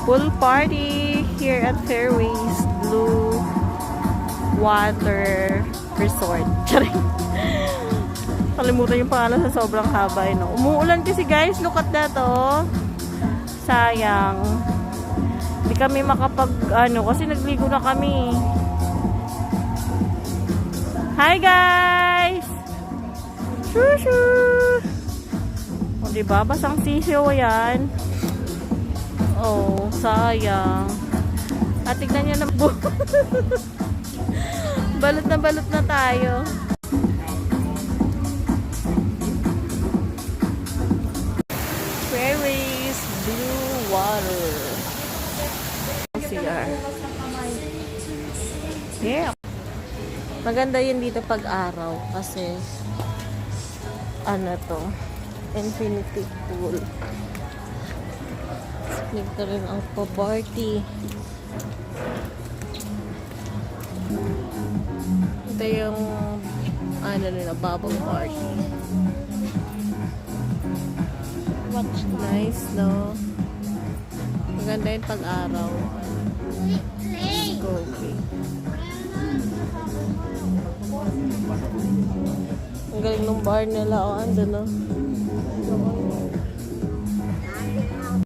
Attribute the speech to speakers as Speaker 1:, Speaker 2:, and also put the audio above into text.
Speaker 1: Pool party here at Fairways Blue Water Resort. Charing. Kalimutan yung pangalan sa sobrang haba. No? Umuulan kasi guys. Look at that oh. Sayang. Hindi kami makapag kasi nagligo na kami. Hi guys! Shoo! O diba? Basang sisiyo yan. Oh, sayang. At tignan nyo na balot na tayo. Fairways Blue Water. CR. Yeah. Maganda yun dito pag araw kasi to infinity pool. Dito rin ang party. Ito yung nila bubble party. Nice no. Maganda yun pag araw. Okay. Ang galing ng bar nila. Andun no.